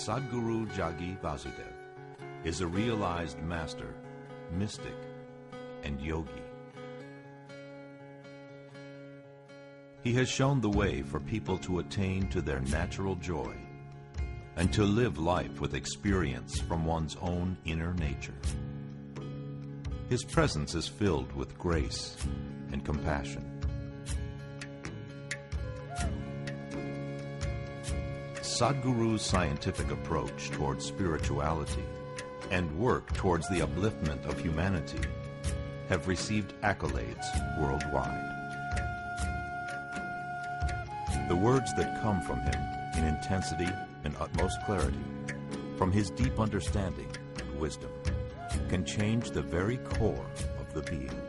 Sadhguru Jagi Vasudev is a realized master, mystic, and yogi. He has shown the way for people to attain to their natural joy and to live life with experience from one's own inner nature. His presence is filled with grace and compassion. Sadhguru's scientific approach towards spirituality and work towards the upliftment of humanity have received accolades worldwide. The words that come from him in intensity and utmost clarity, from his deep understanding and wisdom, can change the very core of the being.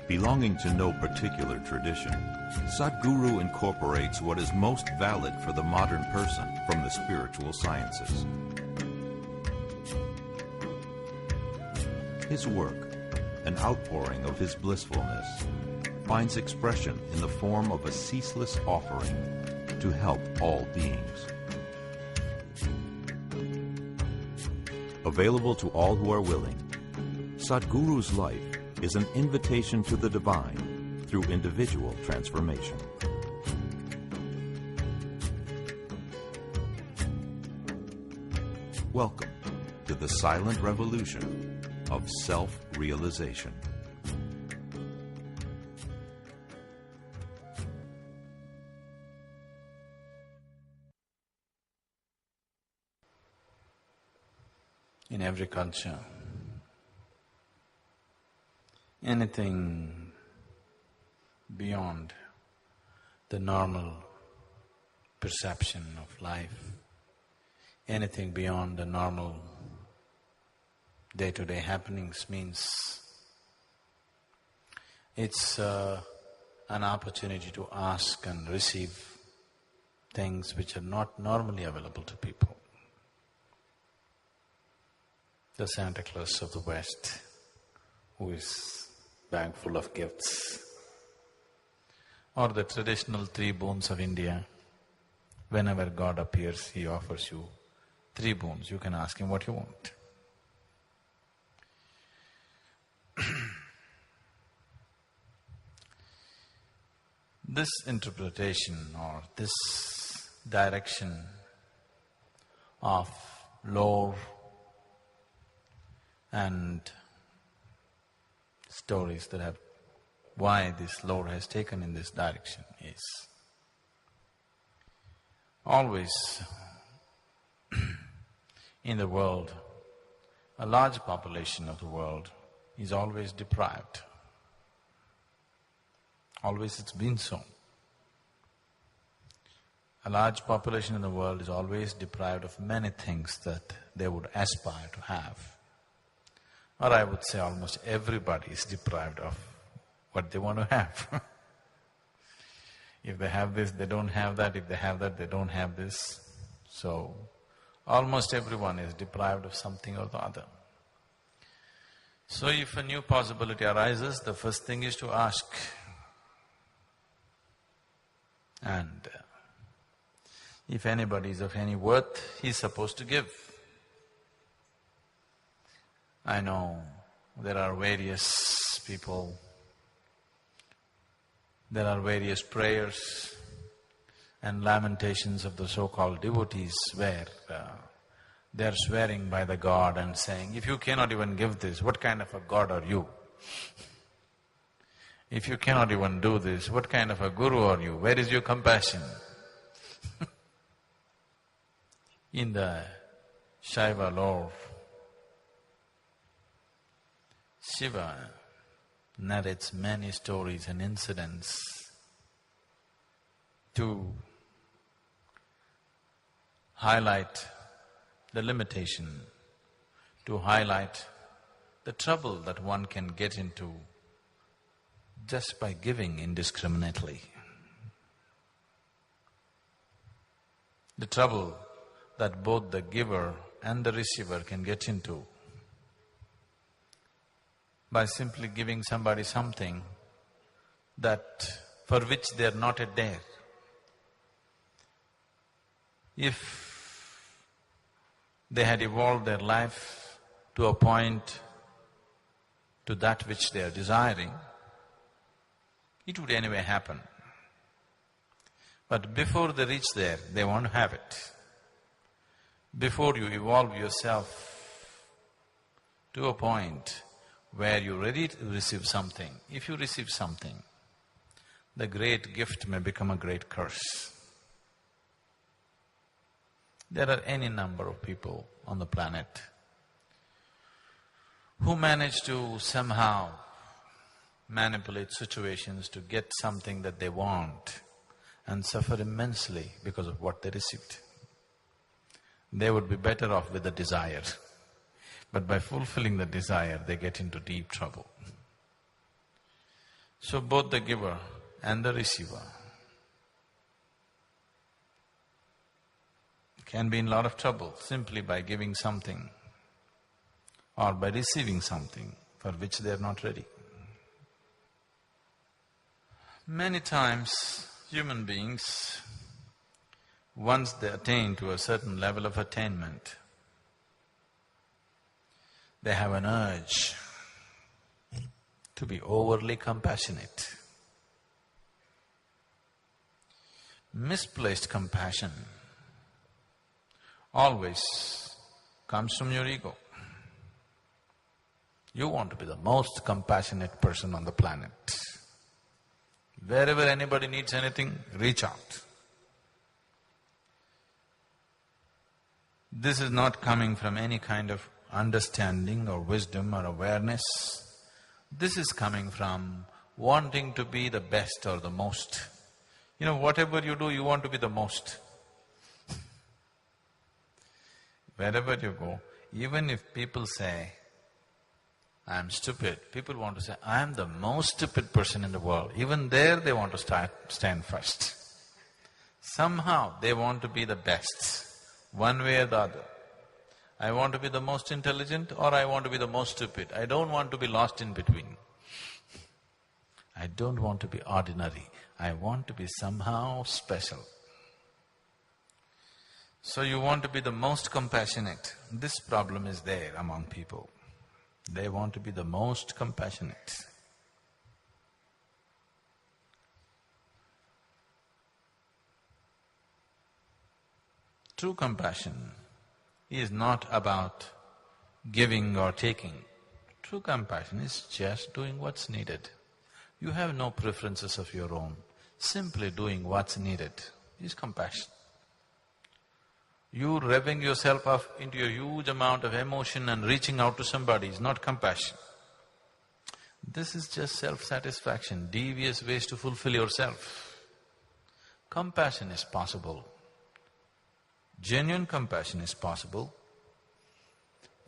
Belonging to no particular tradition, Sadhguru incorporates what is most valid for the modern person from the spiritual sciences. His work, an outpouring of his blissfulness, finds expression in the form of a ceaseless offering to help all beings. Available to all who are willing, Sadhguru's life is an invitation to the divine through individual transformation. Welcome to the silent revolution of self-realization. In every culture, anything beyond the normal perception of life, anything beyond the normal day-to-day happenings means it's an opportunity to ask and receive things which are not normally available to people. The Santa Claus of the West, who is bag full of gifts, or the traditional 3 boons of India. Whenever God appears, he offers you 3 boons. You can ask him what you want. This interpretation or this direction of lore and stories that have… why this lore has taken in this direction is always in the world, a large population of the world is always deprived. Always it's been so. A large population in the world is always deprived of many things that they would aspire to have. Or I would say almost everybody is deprived of what they want to have. If they have this, they don't have that. If they have that, they don't have this. So, almost everyone is deprived of something or the other. So if a new possibility arises, the first thing is to ask. And if anybody is of any worth, he's supposed to give. I know there are various people, there are various prayers and lamentations of the so-called devotees where they are swearing by the God and saying, if you cannot even give this, what kind of a God are you? If you cannot even do this, what kind of a guru are you? Where is your compassion? In the Shaiva lore, Shiva narrates many stories and incidents to highlight the limitation, to highlight the trouble that one can get into just by giving indiscriminately. The trouble that both the giver and the receiver can get into by simply giving somebody something that… for which they are not yet there. If they had evolved their life to a point, to that which they are desiring, it would anyway happen. But before they reach there, they want to have it. Before you evolve yourself to a point where you're ready to receive something, if you receive something, the great gift may become a great curse. There are any number of people on the planet who manage to somehow manipulate situations to get something that they want and suffer immensely because of what they received. They would be better off with the desire, but by fulfilling the desire, they get into deep trouble. So both the giver and the receiver can be in a lot of trouble simply by giving something or by receiving something for which they are not ready. Many times, human beings, once they attain to a certain level of attainment, they have an urge to be overly compassionate. Misplaced compassion always comes from your ego. You want to be the most compassionate person on the planet. Wherever anybody needs anything, reach out. This is not coming from any kind of understanding or wisdom or awareness. This is coming from wanting to be the best or the most. You know, whatever you do, you want to be the most. Wherever you go, even if people say, I'm stupid, people want to say, I am the most stupid person in the world. Even there they want to stand first. Somehow they want to be the best, one way or the other. I want to be the most intelligent or I want to be the most stupid. I don't want to be lost in between. I don't want to be ordinary. I want to be somehow special. So you want to be the most compassionate. This problem is there among people. They want to be the most compassionate. True compassion is not about giving or taking. True compassion is just doing what's needed. You have no preferences of your own. Simply doing what's needed is compassion. You revving yourself up into a huge amount of emotion and reaching out to somebody is not compassion. This is just self-satisfaction, devious ways to fulfill yourself. Compassion is possible. Genuine compassion is possible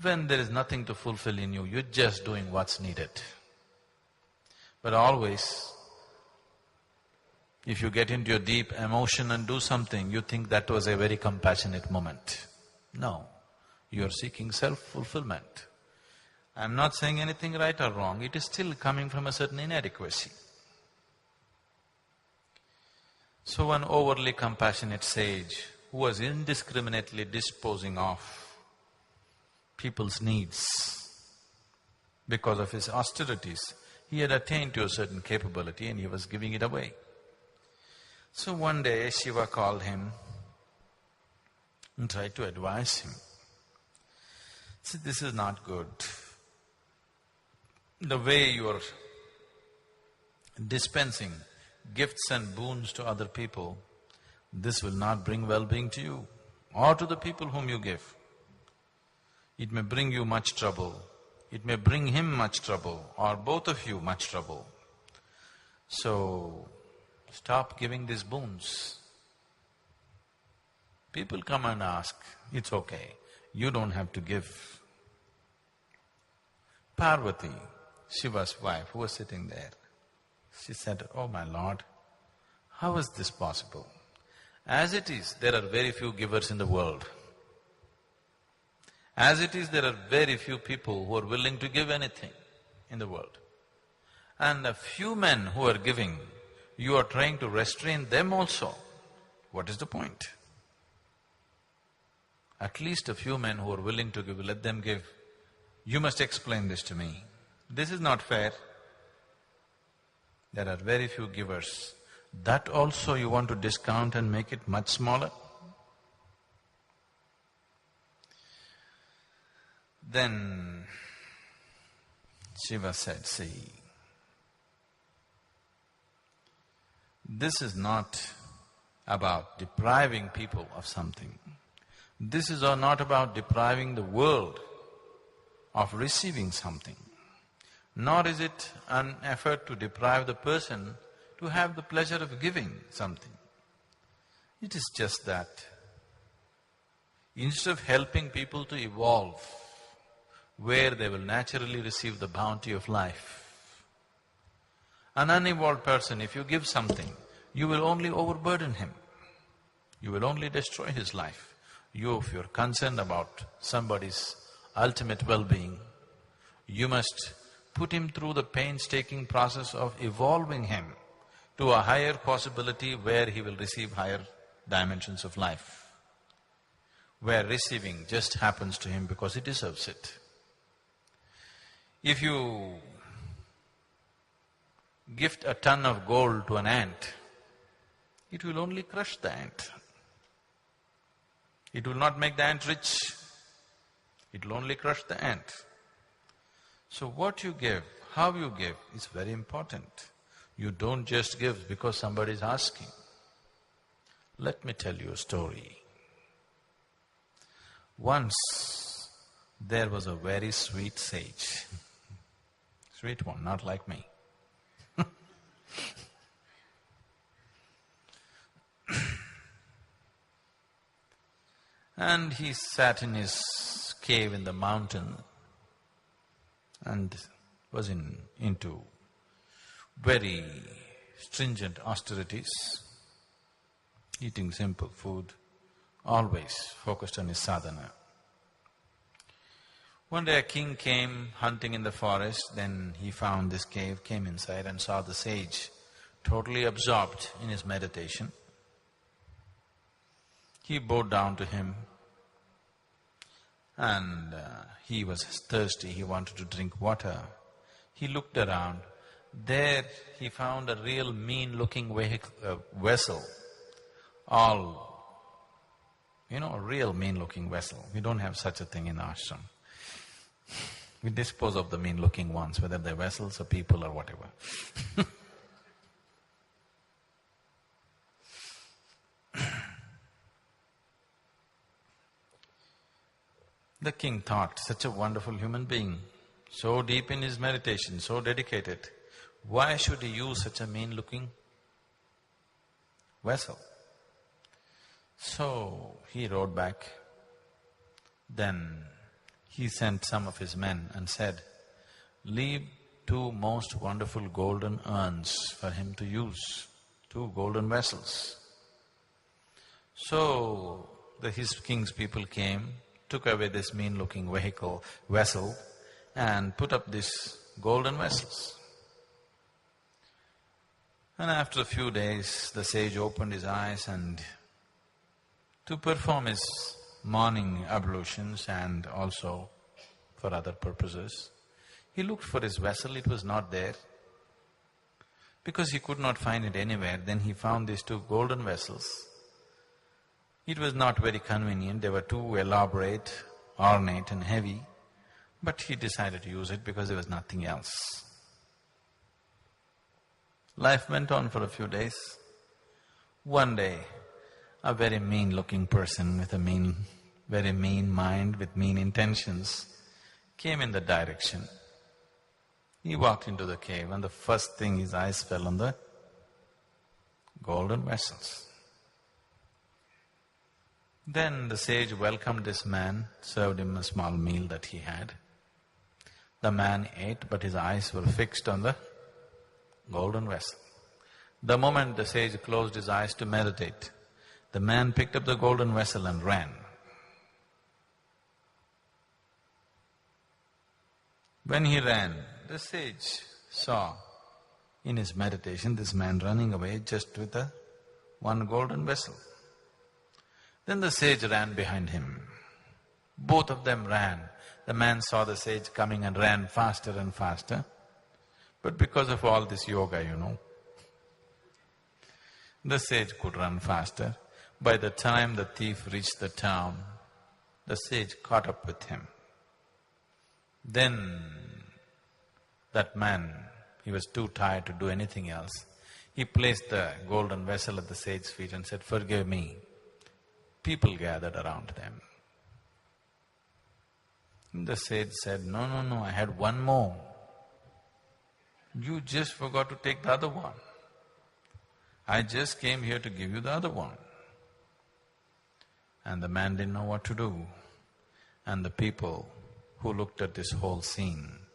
when there is nothing to fulfill in you, you're just doing what's needed. But always, if you get into your deep emotion and do something, you think that was a very compassionate moment. No, you are seeking self-fulfillment. I'm not saying anything right or wrong, it is still coming from a certain inadequacy. So one overly compassionate sage who was indiscriminately disposing of people's needs because of his austerities, he had attained to a certain capability and he was giving it away. So one day Shiva called him and tried to advise him. See, this is not good. The way you are dispensing gifts and boons to other people, this will not bring well-being to you or to the people whom you give. It may bring you much trouble, it may bring him much trouble, or both of you much trouble. So, stop giving these boons. People come and ask, it's okay, you don't have to give. Parvati, Shiva's wife, who was sitting there, she said, oh my lord, how is this possible? As it is, there are very few givers in the world. As it is, there are very few people who are willing to give anything in the world. And a few men who are giving, you are trying to restrain them also. What is the point? at least a few men who are willing to give, let them give. You must explain this to me. This is not fair. There are very few givers. That also you want to discount and make it much smaller? Then Shiva said, see, this is not about depriving people of something. This is not about depriving the world of receiving something. Nor is it an effort to deprive the person to have the pleasure of giving something. It is just that instead of helping people to evolve where they will naturally receive the bounty of life, an unevolved person, if you give something, you will only overburden him. You will only destroy his life. If you're concerned about somebody's ultimate well-being, you must put him through the painstaking process of evolving him to a higher possibility where he will receive higher dimensions of life, where receiving just happens to him because he deserves it. If you gift a ton of gold to an ant, it will only crush the ant. It will not make the ant rich. It will only crush the ant. So what you give, how you give is very important. You don't just give because somebody is asking. Let me tell you a story. Once there was a very sweet sage. Sweet one, not like me. And he sat in his cave in the mountain and was into very stringent austerities, eating simple food, always focused on his sadhana. One day a king came hunting in the forest, then he found this cave, came inside and saw the sage totally absorbed in his meditation. He bowed down to him and he was thirsty, he wanted to drink water. He looked around, there he found a real mean-looking vessel, a real mean-looking vessel. We don't have such a thing in ashram. We dispose of the mean-looking ones, whether they're vessels or people or whatever. The king thought, such a wonderful human being, so deep in his meditation, so dedicated, why should he use such a mean-looking vessel? So he rode back. Then he sent some of his men and said, leave 2 most wonderful golden urns for him to use, 2 golden vessels. So his king's people came, took away this mean-looking vessel and put up these golden vessels. And after a few days, the sage opened his eyes and to perform his morning ablutions and also for other purposes, he looked for his vessel, it was not there. Because he could not find it anywhere, then he found these 2 golden vessels. It was not very convenient, they were too elaborate, ornate and heavy, but he decided to use it because there was nothing else. Life went on for a few days. One day, a very mean-looking person with a very mean mind, with mean intentions, came in the direction. He walked into the cave and the first thing his eyes fell on the golden vessels. Then the sage welcomed this man, served him a small meal that he had. The man ate, but his eyes were fixed on the golden vessel. The moment the sage closed his eyes to meditate, the man picked up the golden vessel and ran. When he ran, the sage saw in his meditation this man running away just with one golden vessel. Then the sage ran behind him. Both of them ran. The man saw the sage coming and ran faster and faster. But because of all this yoga, the sage could run faster. By the time the thief reached the town, the sage caught up with him. Then that man, he was too tired to do anything else. He placed the golden vessel at the sage's feet and said, "Forgive me." People gathered around them. And the sage said, "No, no, no, I had one more. You just forgot to take the other one. I just came here to give you the other one." And the man didn't know what to do. And the people who looked at this whole scene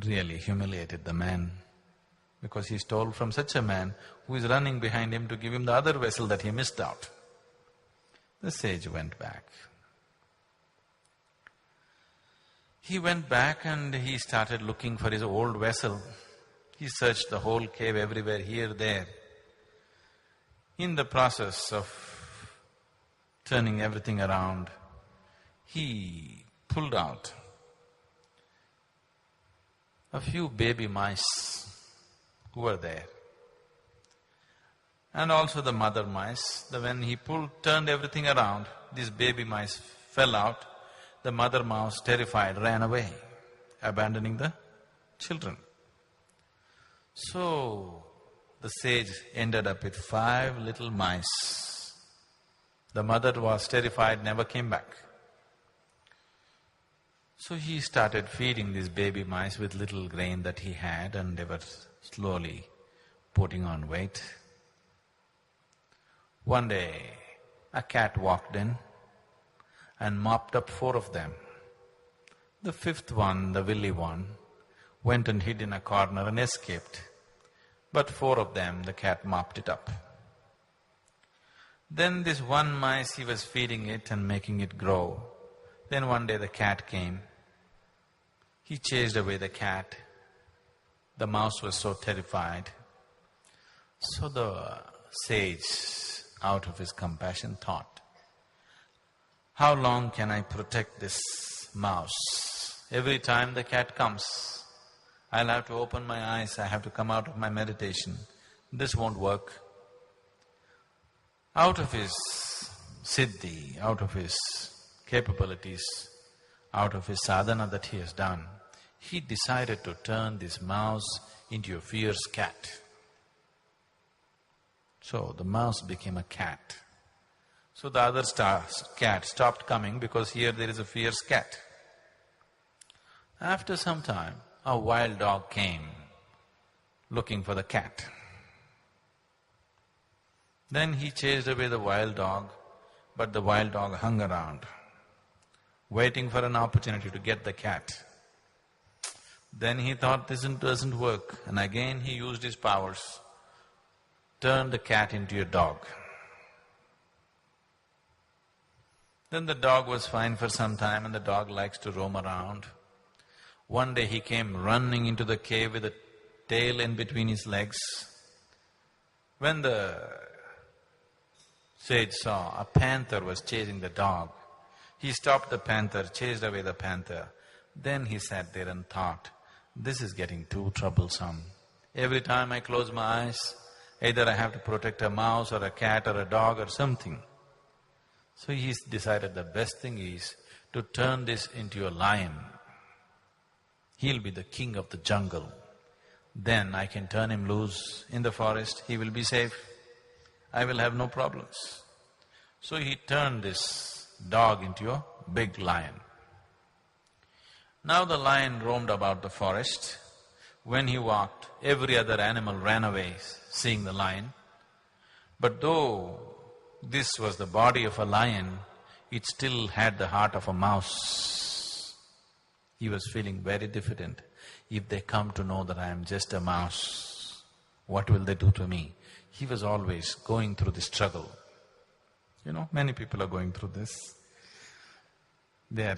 really humiliated the man, because he stole from such a man who is running behind him to give him the other vessel that he missed out. The sage went back. He went back and he started looking for his old vessel. He searched the whole cave everywhere, here, there. In the process of turning everything around, he pulled out a few baby mice who were there, and also the mother mice. When he turned everything around, these baby mice fell out. The mother mouse, terrified, ran away, abandoning the children. So, the sage ended up with 5 little mice. The mother was terrified, never came back. So he started feeding these baby mice with little grain that he had, and they were slowly putting on weight. One day, a cat walked in and mopped up 4 of them. The 5th one, the willy one, went and hid in a corner and escaped. But 4 of them, the cat mopped it up. Then this one mice, he was feeding it and making it grow. Then one day the cat came. He chased away the cat. The mouse was so terrified. So the sage, out of his compassion, thought, "How long can I protect this mouse? Every time the cat comes, I'll have to open my eyes, I have to come out of my meditation. This won't work." Out of his siddhi, out of his capabilities, out of his sadhana that he has done, he decided to turn this mouse into a fierce cat. So the mouse became a cat. So the other cat stopped coming, because here there is a fierce cat. After some time, a wild dog came looking for the cat. Then he chased away the wild dog, but the wild dog hung around, waiting for an opportunity to get the cat. Then he thought, this doesn't work, and again he used his powers, turned the cat into a dog. Then the dog was fine for some time, and the dog likes to roam around. One day he came running into the cave with a tail in between his legs. When the sage saw a panther was chasing the dog, he stopped the panther, chased away the panther. Then he sat there and thought, this is getting too troublesome. Every time I close my eyes, either I have to protect a mouse or a cat or a dog or something. So he decided the best thing is to turn this into a lion. He'll be the king of the jungle. Then I can turn him loose in the forest, he will be safe. I will have no problems. So he turned this dog into a big lion. Now the lion roamed about the forest. When he walked, every other animal ran away, seeing the lion. But though this was the body of a lion, it still had the heart of a mouse. He was feeling very diffident. If they come to know that I am just a mouse, what will they do to me? He was always going through this struggle. Many people are going through this. They are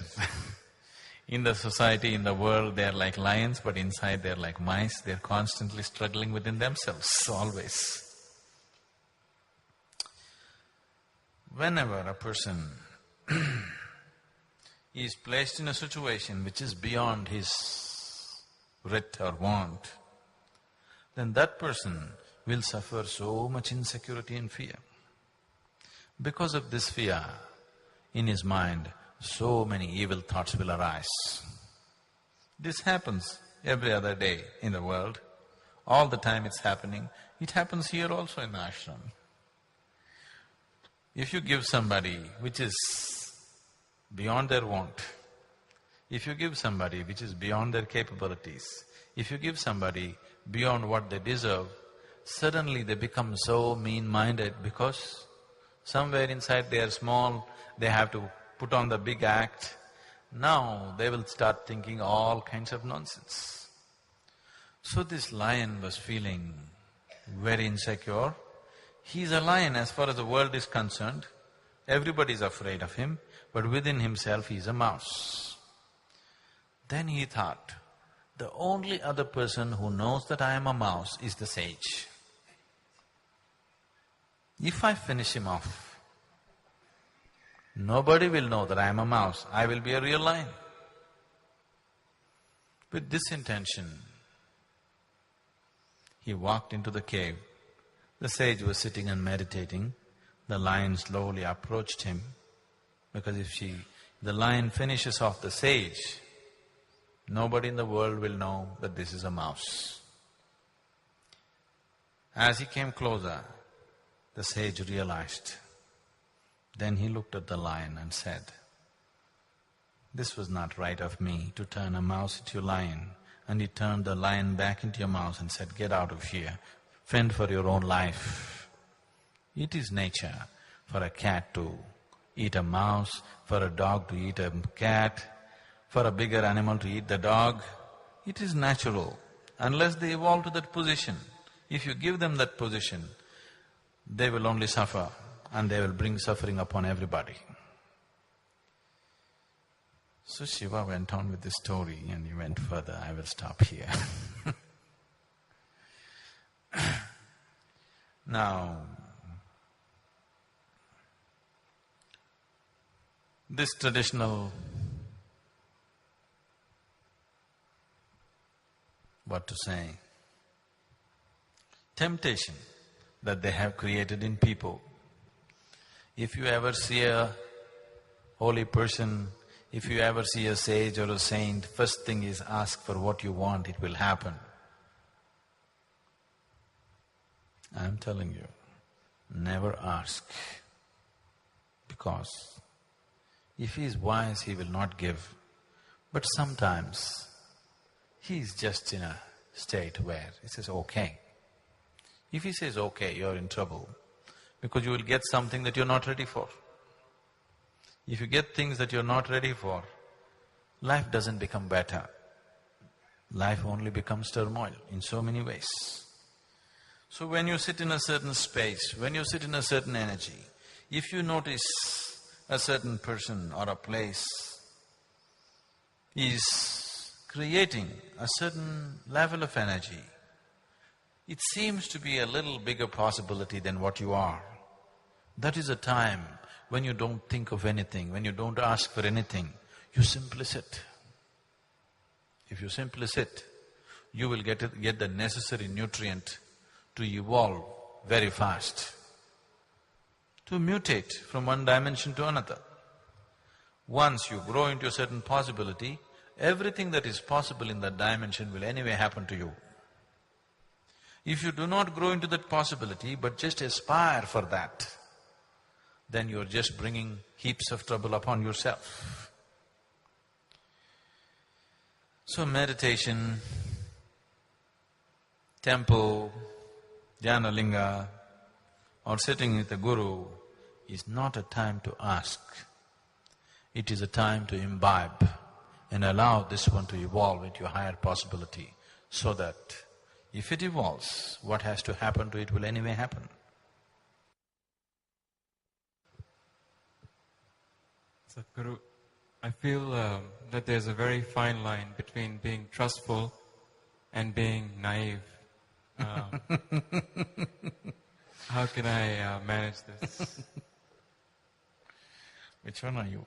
in the society, in the world, they are like lions, but inside they are like mice. They are constantly struggling within themselves, always. Whenever a person he is placed in a situation which is beyond his writ or want, then that person will suffer so much insecurity and fear. Because of this fear, in his mind, so many evil thoughts will arise. This happens every other day in the world. All the time it's happening. It happens here also in the ashram. If you give somebody which is beyond their want, if you give somebody which is beyond their capabilities, if you give somebody beyond what they deserve, suddenly they become so mean-minded because somewhere inside they are small, they have to put on the big act. Now they will start thinking all kinds of nonsense. So this lion was feeling very insecure. He's a lion as far as the world is concerned. Everybody is afraid of him, but within himself he's a mouse. Then he thought, the only other person who knows that I am a mouse is the sage. If I finish him off, nobody will know that I am a mouse, I will be a real lion. With this intention, he walked into the cave. The sage was sitting and meditating. The lion slowly approached him, because if the lion finishes off the sage, nobody in the world will know that this is a mouse. As he came closer, the sage realized. Then he looked at the lion and said, "This was not right of me to turn a mouse into a lion." And he turned the lion back into a mouse and said, "Get out of here, fend for your own life." It is nature for a cat to eat a mouse, for a dog to eat a cat, for a bigger animal to eat the dog. It is natural, unless they evolve to that position. If you give them that position, they will only suffer and they will bring suffering upon everybody. So Shiva went on with the story and he went further. I will stop here. Now, this traditional, what to say, temptation that they have created in people. If you ever see a holy person, if you ever see a sage or a saint, first thing is ask for what you want, it will happen. I am telling you, never ask, because if he is wise, he will not give. But sometimes he is just in a state where he says, okay. If he says, okay, you're in trouble, because you will get something that you're not ready for. If you get things that you're not ready for, life doesn't become better. Life only becomes turmoil in so many ways. So when you sit in a certain space, when you sit in a certain energy, if you notice a certain person or a place is creating a certain level of energy, it seems to be a little bigger possibility than what you are. That is a time when you don't think of anything, when you don't ask for anything, you simply sit. If you simply sit, you will get the necessary nutrient to evolve very fast, to mutate from one dimension to another. Once you grow into a certain possibility, everything that is possible in that dimension will anyway happen to you. If you do not grow into that possibility but just aspire for that, then you're just bringing heaps of trouble upon yourself. So meditation, temple, dhyana linga, or sitting with a guru is not a time to ask. It is a time to imbibe and allow this one to evolve into a higher possibility, so that if it evolves, what has to happen to it will anyway happen. Sadhguru, I feel that there's a very fine line between being trustful and being naive. How can I manage this? Which one are you?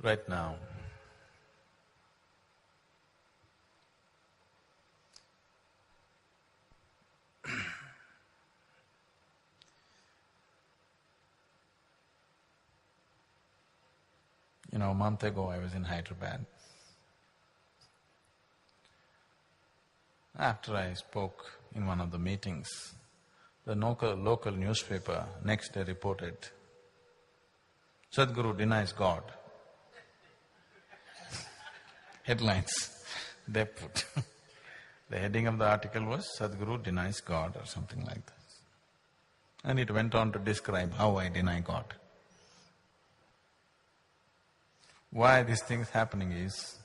Right now, a month ago I was in Hyderabad. After I spoke in one of the meetings, the local newspaper next day reported, Sadhguru denies God. Headlines they put. The heading of the article was, Sadhguru denies God or something like that. And it went on to describe how I deny God. Why this thing is happening is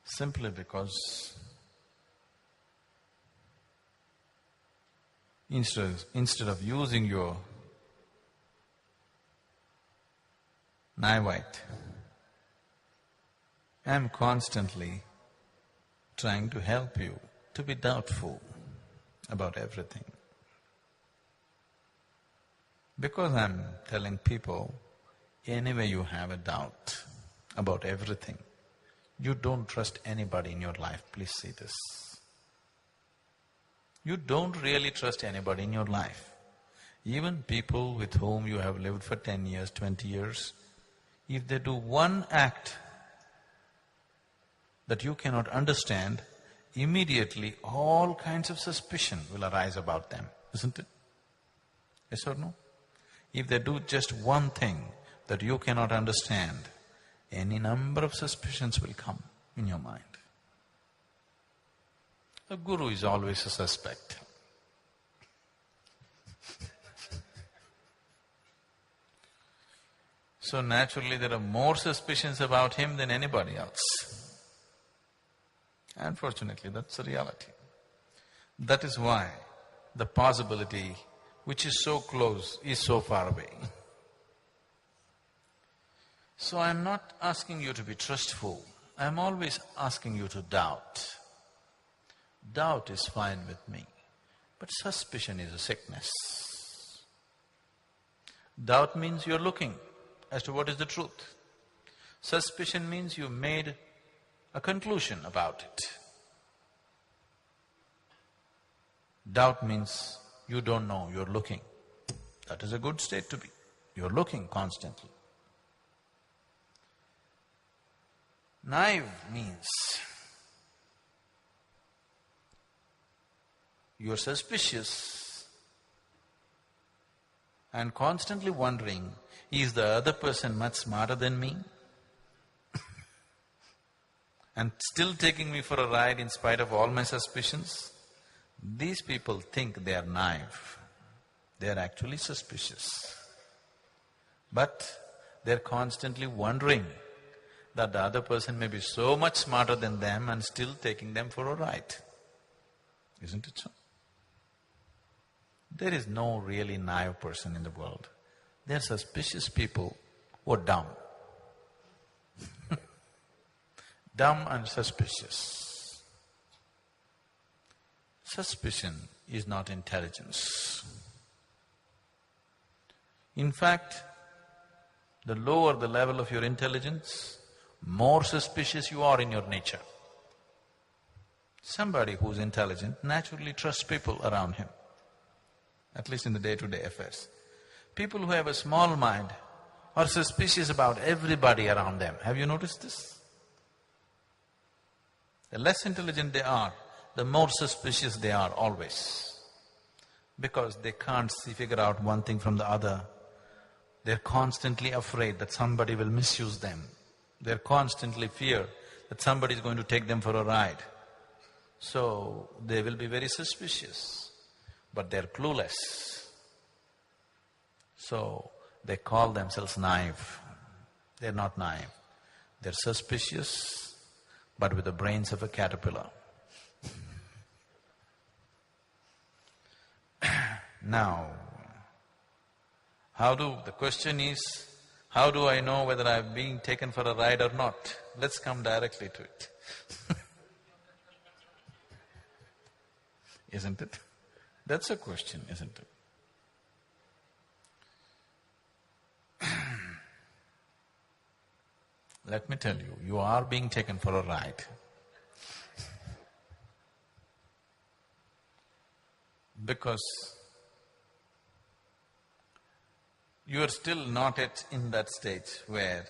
simply because instead of using your naivete, I am constantly trying to help you to be doubtful about everything. Because I'm telling people, anyway you have a doubt about everything, you don't trust anybody in your life, please see this. You don't really trust anybody in your life. Even people with whom you have lived for 10 years, 20 years, if they do one act that you cannot understand, immediately all kinds of suspicion will arise about them, isn't it? Yes or no? If they do just one thing that you cannot understand, any number of suspicions will come in your mind. A guru is always a suspect. So naturally there are more suspicions about him than anybody else. Unfortunately, that's the reality. That is why the possibility which is so close is so far away. So I'm not asking you to be trustful, I'm always asking you to doubt. Doubt is fine with me, but suspicion is a sickness. Doubt means you're looking as to what is the truth. Suspicion means you made a conclusion about it. Doubt means you don't know, you're looking. That is a good state to be. You're looking constantly. Naive means you're suspicious and constantly wondering, is the other person much smarter than me? And still taking me for a ride in spite of all my suspicions? These people think they are naive. They are actually suspicious. But they're constantly wondering that the other person may be so much smarter than them and still taking them for a ride. Isn't it so? There is no really naive person in the world. There are suspicious people who are dumb. Dumb and suspicious. Suspicion is not intelligence. In fact, the lower the level of your intelligence, more suspicious you are in your nature. Somebody who's intelligent naturally trusts people around him, at least in the day-to-day affairs. People who have a small mind are suspicious about everybody around them. Have you noticed this? The less intelligent they are, the more suspicious they are always. Because they can't figure out one thing from the other. They're constantly afraid that somebody will misuse them. They're constantly fear that somebody is going to take them for a ride. So, they will be very suspicious, but they're clueless. So, they call themselves naive. They're not naive. They're suspicious, but with the brains of a caterpillar. Now, the question is, How do I know whether I'm being taken for a ride or not? Let's come directly to it. Isn't it? That's a question, isn't it? Let me tell you, you are being taken for a ride. Because you are still not yet in that stage where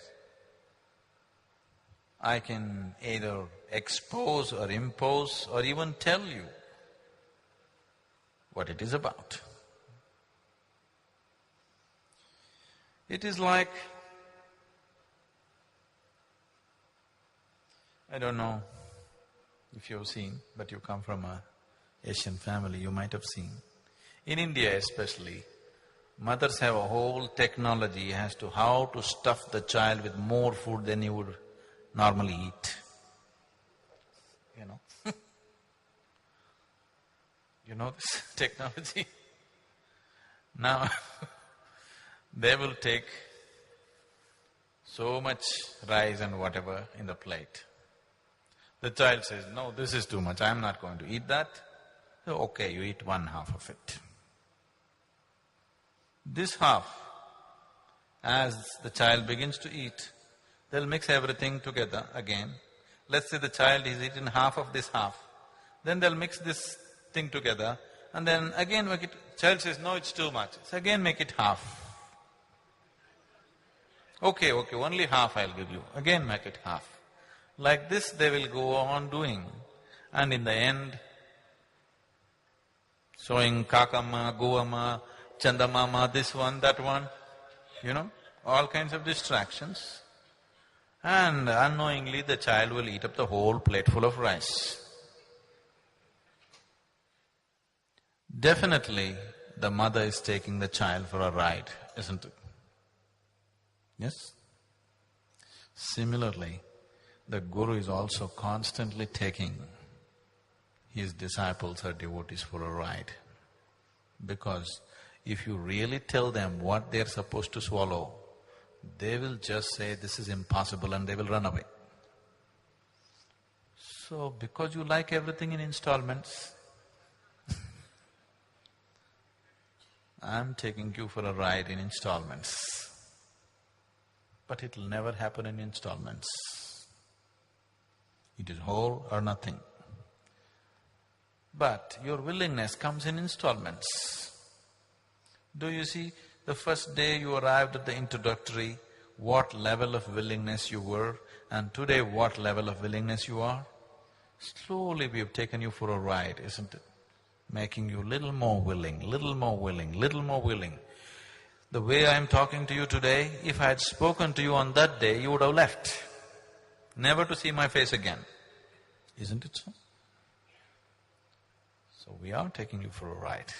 I can either expose or impose or even tell you what it is about. It is like, I don't know if you've seen, but you come from a Asian family, you might have seen. In India especially, mothers have a whole technology as to how to stuff the child with more food than you would normally eat. You know? You know this technology? Now, they will take so much rice and whatever in the plate. The child says, no, this is too much, I am not going to eat that. So, okay, you eat one half of it. This half, as the child begins to eat, they'll mix everything together again. Let's say the child has eaten half of this half, then they'll mix this thing together and then again make it… Child says, no, it's too much. So again make it half. Okay, only half I'll give you. Again make it half. Like this they will go on doing, and in the end, showing Kakama, Govama, Chandamama, this one, that one, you know, all kinds of distractions. And unknowingly the child will eat up the whole plate full of rice. Definitely the mother is taking the child for a ride, isn't it? Yes? Similarly, the Guru is also constantly taking his disciples or devotees for a ride. Because if you really tell them what they're supposed to swallow, they will just say, this is impossible, and they will run away. So, because you like everything in installments, I'm taking you for a ride in installments. But it'll never happen in installments. It is whole or nothing. But your willingness comes in installments. Do you see, the first day you arrived at the introductory, what level of willingness you were, and today what level of willingness you are? Slowly we have taken you for a ride, isn't it? Making you little more willing, little more willing, little more willing. The way I am talking to you today, if I had spoken to you on that day, you would have left, never to see my face again. Isn't it so? So we are taking you for a ride.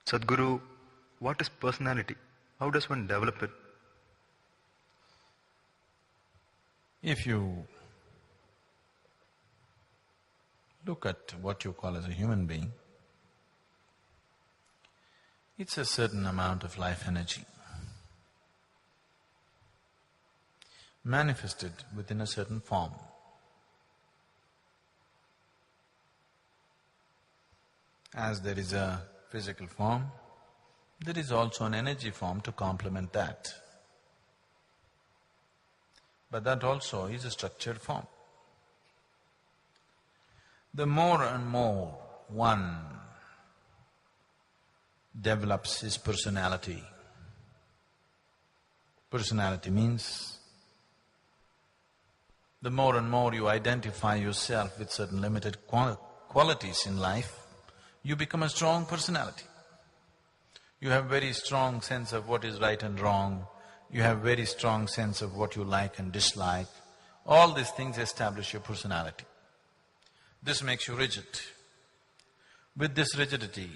Sadhguru, what is personality? How does one develop it? If you look at what you call as a human being, it's a certain amount of life energy manifested within a certain form. As there is a physical form, there is also an energy form to complement that. But that also is a structured form. The more and more one develops his personality, personality means the more and more you identify yourself with certain limited qualities in life, you become a strong personality. You have very strong sense of what is right and wrong, you have very strong sense of what you like and dislike. All these things establish your personality. This makes you rigid. With this rigidity,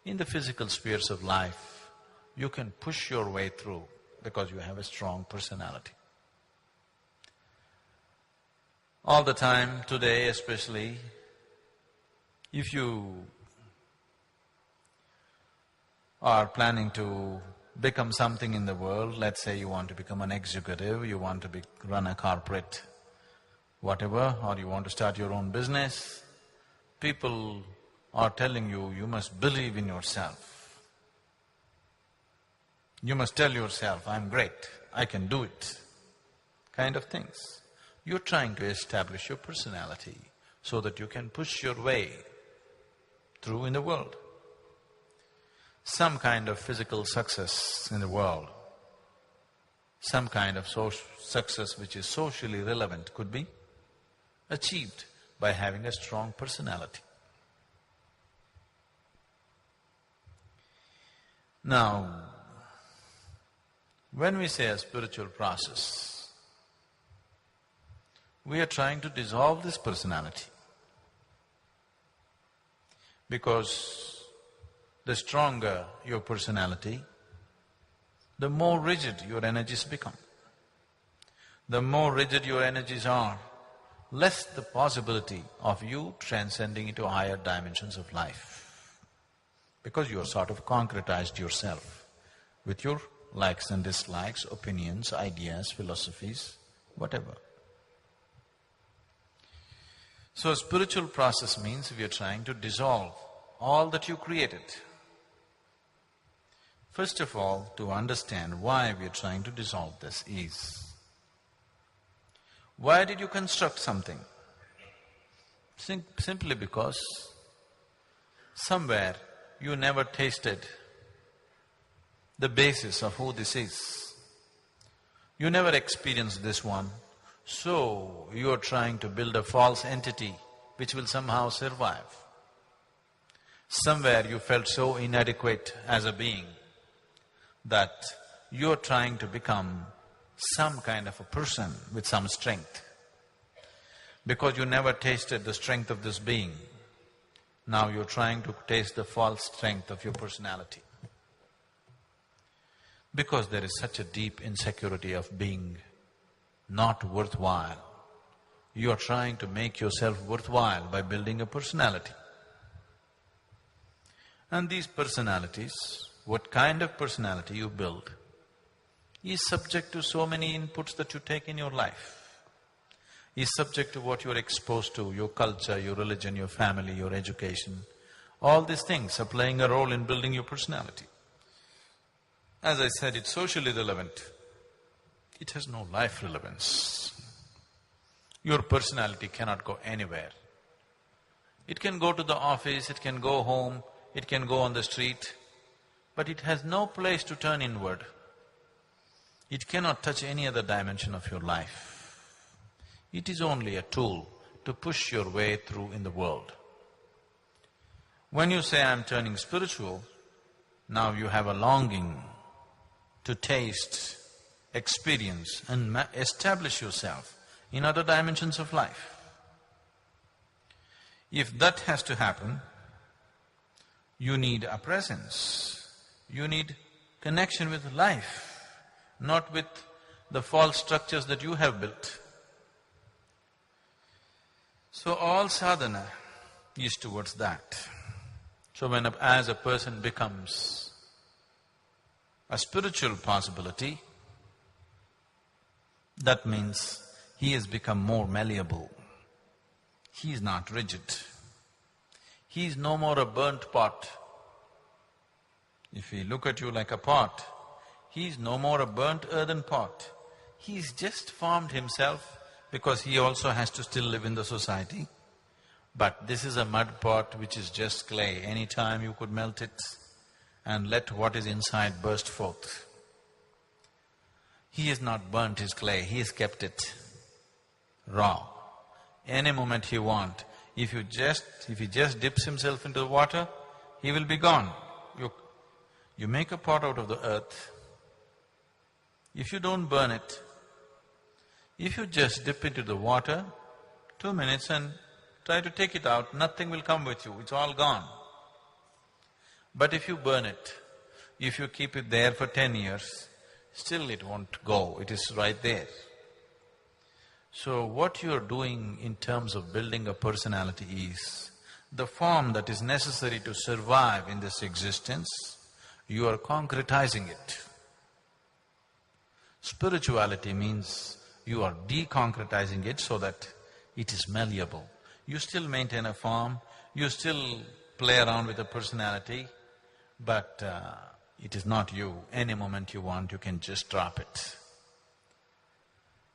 in the physical spheres of life, you can push your way through because you have a strong personality. All the time, today especially, if you or planning to become something in the world, let's say you want to become an executive, you want to run a corporate whatever, or you want to start your own business, people are telling you, you must believe in yourself. You must tell yourself, I'm great, I can do it, kind of things. You're trying to establish your personality so that you can push your way through in the world. Some kind of physical success in the world, some kind of success which is socially relevant could be achieved by having a strong personality. Now, when we say a spiritual process, we are trying to dissolve this personality, because the stronger your personality, the more rigid your energies become. The more rigid your energies are, less the possibility of you transcending into higher dimensions of life. Because you have sort of concretized yourself with your likes and dislikes, opinions, ideas, philosophies, whatever. So a spiritual process means we are trying to dissolve all that you created. First of all, to understand why we are trying to dissolve this is, why did you construct something? Simply because somewhere you never tasted the basis of who this is. You never experienced this one, so you are trying to build a false entity which will somehow survive. Somewhere you felt so inadequate as a being that you're trying to become some kind of a person with some strength. Because you never tasted the strength of this being, now you're trying to taste the false strength of your personality. Because there is such a deep insecurity of being not worthwhile, you are trying to make yourself worthwhile by building a personality. And these personalities, what kind of personality you build, is subject to so many inputs that you take in your life, is subject to what you're exposed to, your culture, your religion, your family, your education. All these things are playing a role in building your personality. As I said, it's socially relevant. It has no life relevance. Your personality cannot go anywhere. It can go to the office, it can go home, it can go on the street, but it has no place to turn inward. It cannot touch any other dimension of your life. It is only a tool to push your way through in the world. When you say, I'm turning spiritual, now you have a longing to taste, experience and establish yourself in other dimensions of life. If that has to happen, you need a presence, you need connection with life, not with the false structures that you have built. So all sadhana is towards that. So as a person becomes a spiritual possibility, that means he has become more malleable. He is not rigid. He is no more a burnt pot. If we look at you like a pot, he is no more a burnt earthen pot. He's just formed himself because he also has to still live in the society. But this is a mud pot which is just clay. Any time you could melt it and let what is inside burst forth. He has not burnt his clay, he has kept it raw. Any moment he wants, if he just dips himself into the water, he will be gone. You make a pot out of the earth. If you don't burn it, if you just dip into the water, 2 minutes and try to take it out, nothing will come with you, it's all gone. But if you burn it, if you keep it there for 10 years, still it won't go, it is right there. So what you are doing in terms of building a personality is the form that is necessary to survive in this existence. you are concretizing it. Spirituality means you are deconcretizing it so that it is malleable. You still maintain a form, you still play around with a personality, but it is not you. Any moment you want, you can just drop it.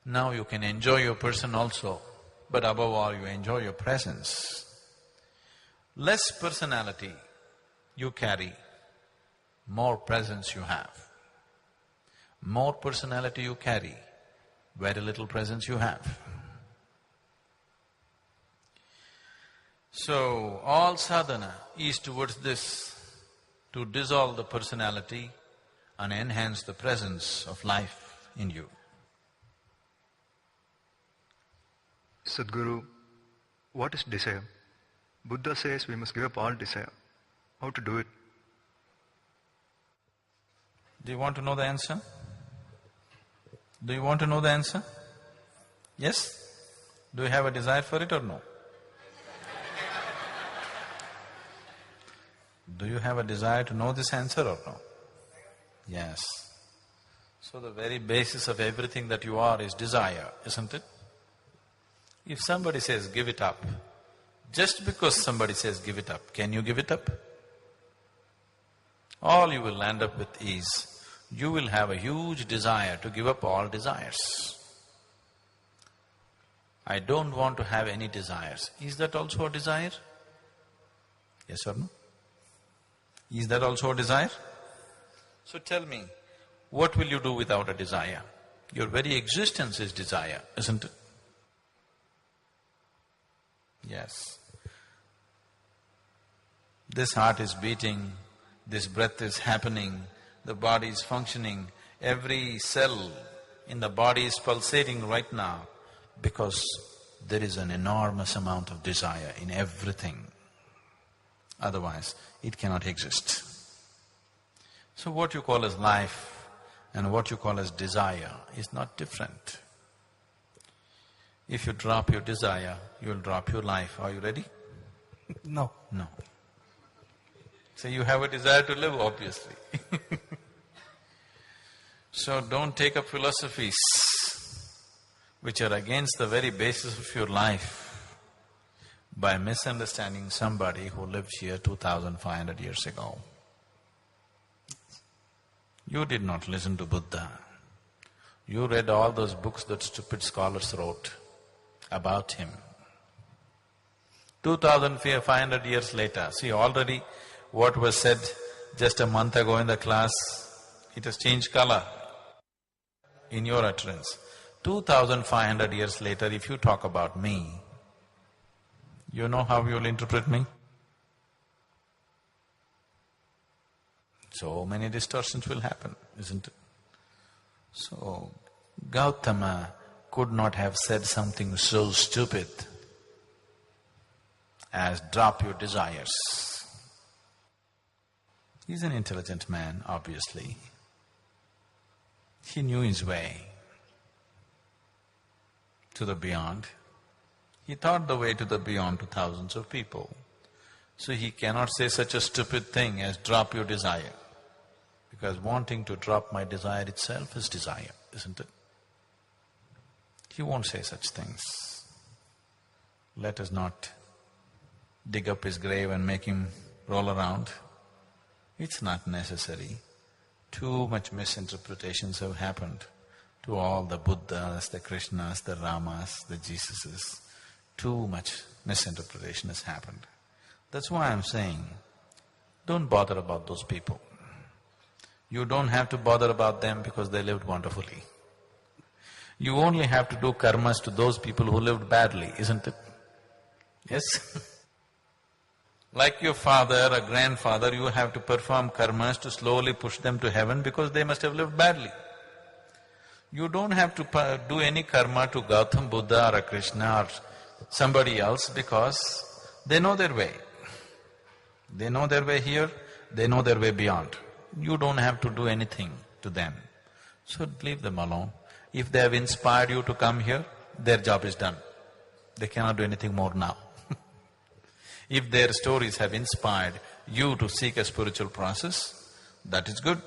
Now you can enjoy your person also, but above all, you enjoy your presence. Less personality you carry, more presence you have. More personality you carry, very little presence you have. So, all sadhana is towards this, to dissolve the personality and enhance the presence of life in you. Sadhguru, what is desire? Buddha says we must give up all desire. How to do it? Do you want to know the answer? Do you want to know the answer? Yes? Do you have a desire for it or no? Do you have a desire to know this answer or no? Yes. So the very basis of everything that you are is desire, isn't it? If somebody says, give it up, just because somebody says, give it up, can you give it up? All you will end up with is, you will have a huge desire to give up all desires. I don't want to have any desires. Is that also a desire? Yes or no? Is that also a desire? So tell me, what will you do without a desire? Your very existence is desire, isn't it? Yes. This heart is beating, this breath is happening, the body is functioning, every cell in the body is pulsating right now because there is an enormous amount of desire in everything. Otherwise, it cannot exist. So what you call as life and what you call as desire is not different. If you drop your desire, you will drop your life. Are you ready? No. No. So you have a desire to live, obviously. So don't take up philosophies which are against the very basis of your life by misunderstanding somebody who lived here 2,500 years ago. You did not listen to Buddha. You read all those books that stupid scholars wrote about him. 2,500 years later, see already what was said just a month ago in the class, it has changed color in your utterance. 2,500 years later, if you talk about me, you know how you'll interpret me? So many distortions will happen, isn't it? So, Gautama could not have said something so stupid as drop your desires. He's an intelligent man, obviously. He knew his way to the beyond. He taught the way to the beyond to thousands of people. So he cannot say such a stupid thing as drop your desire. Because wanting to drop my desire itself is desire, isn't it? He won't say such things. Let us not dig up his grave and make him roll around. It's not necessary. Too much misinterpretations have happened to all the Buddhas, the Krishnas, the Ramas, the Jesuses. Too much misinterpretation has happened. That's why I'm saying, don't bother about those people. You don't have to bother about them because they lived wonderfully. You only have to do karmas to those people who lived badly, isn't it? Yes? Like your father or grandfather, you have to perform karmas to slowly push them to heaven because they must have lived badly. You don't have to do any karma to Gautam Buddha or a Krishna or somebody else because they know their way. They know their way here, they know their way beyond. You don't have to do anything to them. So leave them alone. If they have inspired you to come here, their job is done. They cannot do anything more now. If their stories have inspired you to seek a spiritual process, that is good.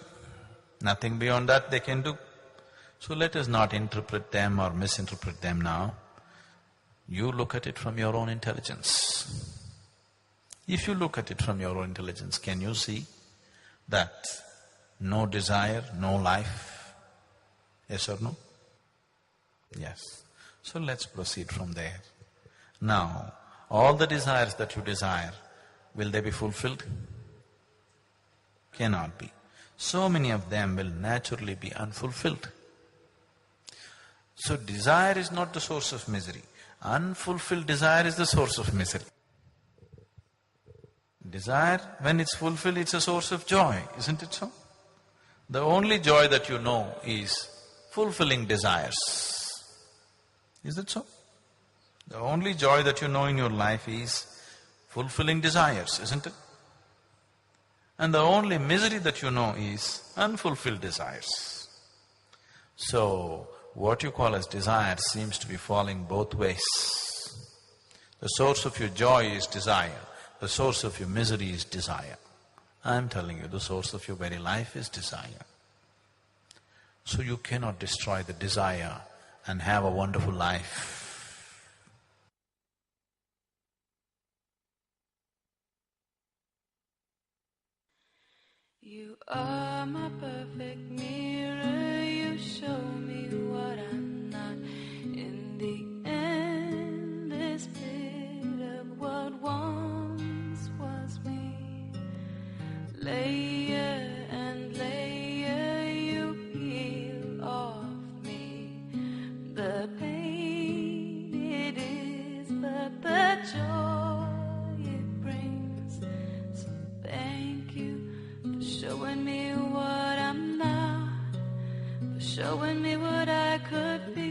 Nothing beyond that they can do. So let us not interpret them or misinterpret them now. You look at it from your own intelligence. If you look at it from your own intelligence, can you see that no desire, no life? Yes or no? Yes. So let's proceed from there. Now, all the desires that you desire, will they be fulfilled? Cannot be. So many of them will naturally be unfulfilled. So desire is not the source of misery. Unfulfilled desire is the source of misery. Desire, when it's fulfilled, it's a source of joy, isn't it so? The only joy that you know is fulfilling desires. Is it so? The only joy that you know in your life is fulfilling desires, isn't it? And the only misery that you know is unfulfilled desires. So, what you call as desire seems to be falling both ways. The source of your joy is desire. The source of your misery is desire. I'm telling you, the source of your very life is desire. So you cannot destroy the desire and have a wonderful life. You are my perfect mirror, you show me what I'm not. In the endless pit of what once was me, layer and layer you peel off me. The pain it is, but the joy it brings. So thank you for showing me what I'm not, for showing me what I could be.